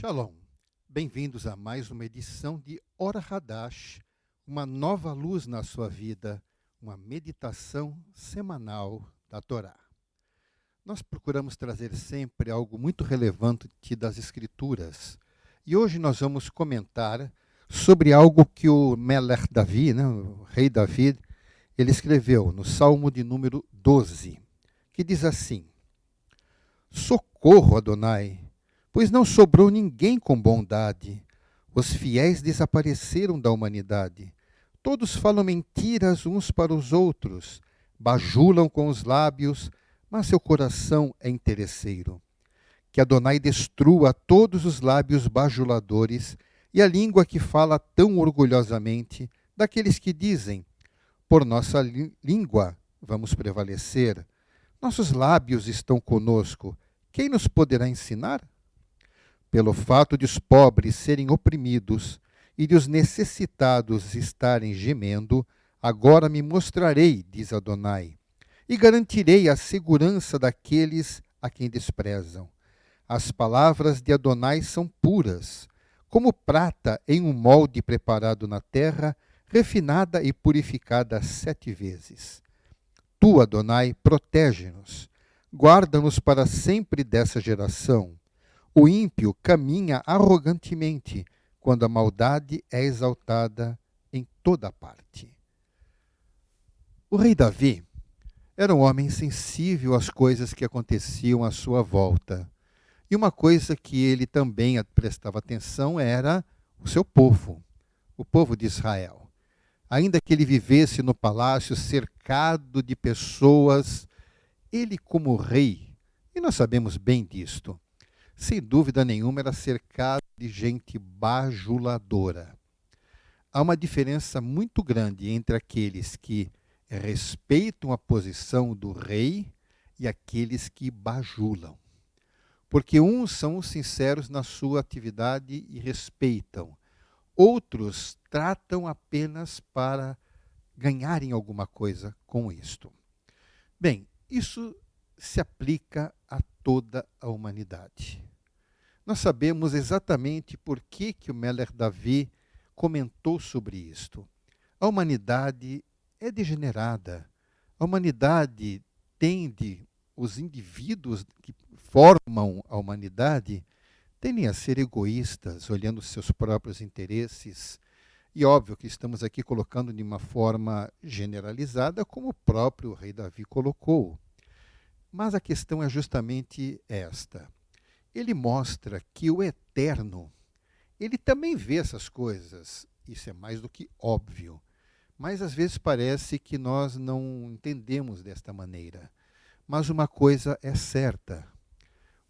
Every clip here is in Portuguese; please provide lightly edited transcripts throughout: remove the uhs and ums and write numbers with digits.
Shalom, bem-vindos a mais uma edição de Hora Hadash, uma nova luz na sua vida, uma meditação semanal da Torá. Nós procuramos trazer sempre algo muito relevante das Escrituras, e hoje nós vamos comentar sobre algo que o Melech Davi, o rei Davi, ele escreveu no Salmo de número 12, que diz assim: Socorro, Adonai, pois não sobrou ninguém com bondade. Os fiéis desapareceram da humanidade. Todos falam mentiras uns para os outros, bajulam com os lábios, mas seu coração é interesseiro. Que Adonai destrua todos os lábios bajuladores e a língua que fala tão orgulhosamente, daqueles que dizem: por nossa língua vamos prevalecer. Nossos lábios estão conosco. Quem nos poderá ensinar? Pelo fato de os pobres serem oprimidos e de os necessitados estarem gemendo, agora me mostrarei, diz Adonai, e garantirei a segurança daqueles a quem desprezam. As palavras de Adonai são puras, como prata em um molde preparado na terra, refinada e purificada 7 vezes. Tu, Adonai, protege-nos, guarda-nos para sempre dessa geração. O ímpio caminha arrogantemente, quando a maldade é exaltada em toda parte. O rei Davi era um homem sensível às coisas que aconteciam à sua volta. E uma coisa que ele também prestava atenção era o seu povo, o povo de Israel. Ainda que ele vivesse no palácio cercado de pessoas, ele como rei, e nós sabemos bem disto, sem dúvida nenhuma era cercado de gente bajuladora. Há uma diferença muito grande entre aqueles que respeitam a posição do rei e aqueles que bajulam. Porque uns são sinceros na sua atividade e respeitam. Outros tratam apenas para ganharem alguma coisa com isto. Bem, isso se aplica a toda a humanidade. Nós sabemos exatamente por que o Melech Davi comentou sobre isto. A humanidade é degenerada. A humanidade tende, os indivíduos que formam a humanidade, tendem a ser egoístas, olhando seus próprios interesses. E óbvio que estamos aqui colocando de uma forma generalizada, como o próprio rei Davi colocou. Mas a questão é justamente esta. Ele mostra que o Eterno, ele também vê essas coisas. Isso é mais do que óbvio. Mas às vezes parece que nós não entendemos desta maneira. Mas uma coisa é certa.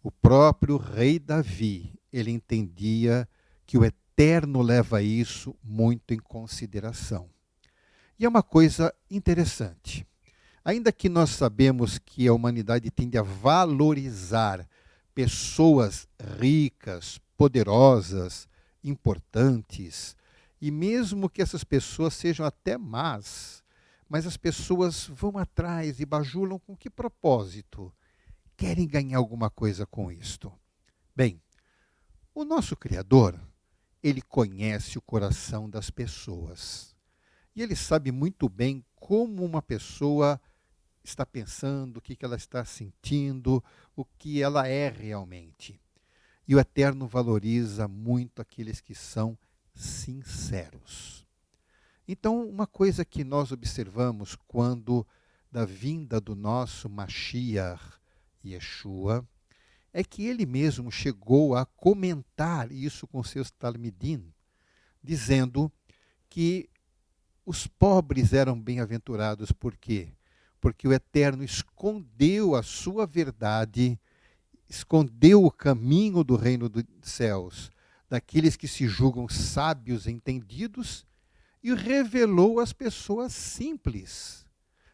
O próprio rei Davi, ele entendia que o Eterno leva isso muito em consideração. E é uma coisa interessante. Ainda que nós sabemos que a humanidade tende a valorizar pessoas ricas, poderosas, importantes, e mesmo que essas pessoas sejam até más, mas as pessoas vão atrás e bajulam com que propósito? Querem ganhar alguma coisa com isto. Bem, o nosso Criador, ele conhece o coração das pessoas. E ele sabe muito bem como uma pessoa está pensando, o que ela está sentindo, o que ela é realmente. E o Eterno valoriza muito aqueles que são sinceros. Então, uma coisa que nós observamos quando da vinda do nosso Mashiach, Yeshua, é que ele mesmo chegou a comentar isso com seus talmidim, dizendo que os pobres eram bem-aventurados. Por quê? Porque o Eterno escondeu a sua verdade, escondeu o caminho do reino dos céus, daqueles que se julgam sábios e entendidos, e revelou às pessoas simples,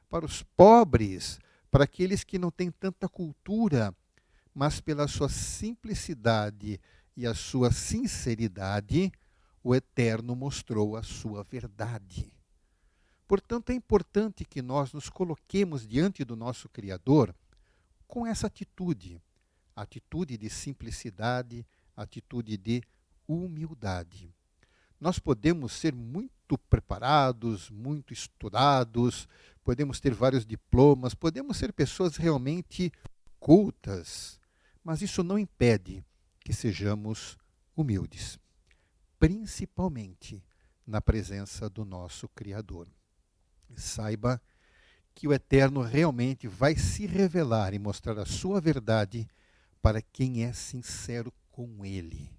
para os pobres, para aqueles que não têm tanta cultura, mas pela sua simplicidade e a sua sinceridade, o Eterno mostrou a sua verdade. Portanto, é importante que nós nos coloquemos diante do nosso Criador com essa atitude, a atitude de simplicidade, atitude de humildade. Nós podemos ser muito preparados, muito estudados, podemos ter vários diplomas, podemos ser pessoas realmente cultas, mas isso não impede que sejamos humildes, principalmente na presença do nosso Criador. Saiba que o Eterno realmente vai se revelar e mostrar a sua verdade para quem é sincero com Ele.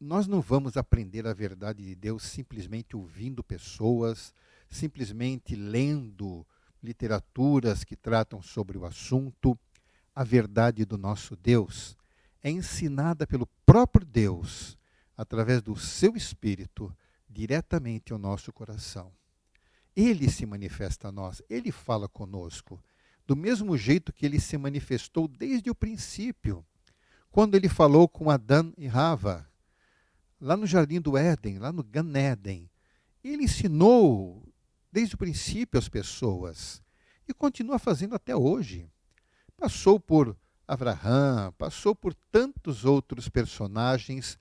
Nós não vamos aprender a verdade de Deus simplesmente ouvindo pessoas, simplesmente lendo literaturas que tratam sobre o assunto. A verdade do nosso Deus é ensinada pelo próprio Deus, através do seu Espírito, diretamente ao nosso coração. Ele se manifesta a nós, ele fala conosco, do mesmo jeito que ele se manifestou desde o princípio, quando ele falou com Adão e Rava, lá no Jardim do Éden, lá no Gan Éden. Ele ensinou desde o princípio às pessoas e continua fazendo até hoje. Passou por Abraão, passou por tantos outros personagens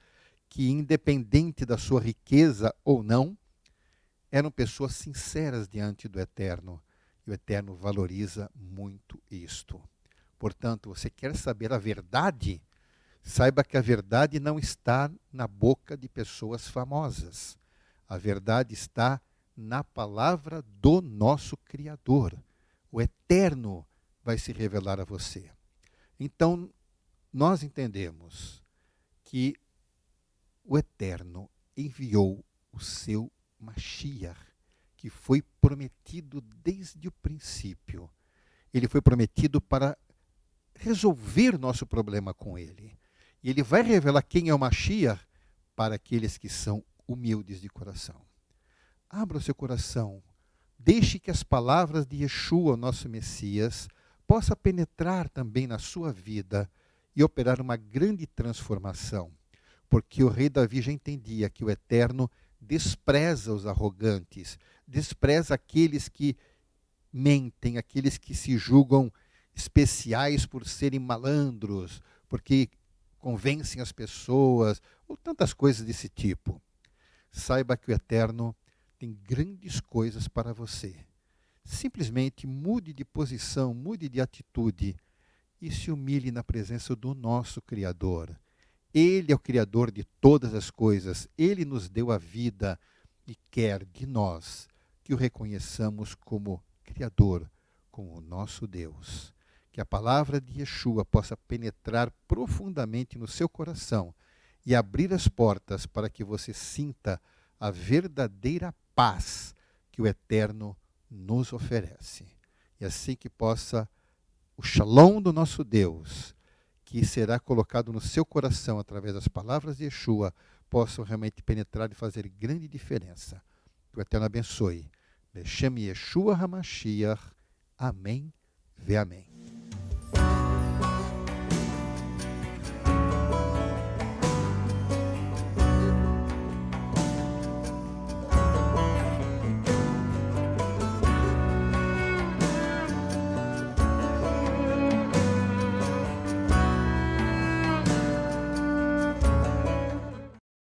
que, independente da sua riqueza ou não, eram pessoas sinceras diante do Eterno. E o Eterno valoriza muito isto. Portanto, você quer saber a verdade? Saiba que a verdade não está na boca de pessoas famosas. A verdade está na palavra do nosso Criador. O Eterno vai se revelar a você. Então, nós entendemos que o Eterno enviou o seu Mashiach, que foi prometido desde o princípio. Ele foi prometido para resolver nosso problema com ele. E ele vai revelar quem é o Mashiach para aqueles que são humildes de coração. Abra o seu coração. Deixe que as palavras de Yeshua, nosso Messias, possa penetrar também na sua vida e operar uma grande transformação. Porque o rei Davi já entendia que o Eterno despreza os arrogantes, despreza aqueles que mentem, aqueles que se julgam especiais por serem malandros, porque convencem as pessoas, ou tantas coisas desse tipo. Saiba que o Eterno tem grandes coisas para você. Simplesmente mude de posição, mude de atitude e se humilhe na presença do nosso Criador. Ele é o Criador de todas as coisas. Ele nos deu a vida e quer de nós que o reconheçamos como Criador, como o nosso Deus. Que a palavra de Yeshua possa penetrar profundamente no seu coração e abrir as portas para que você sinta a verdadeira paz que o Eterno nos oferece. E assim que possa o shalom do nosso Deus, que será colocado no seu coração através das palavras de Yeshua, possam realmente penetrar e fazer grande diferença. Que o Eterno abençoe. Beshem Yeshua HaMashiach. Amém. Ve amém.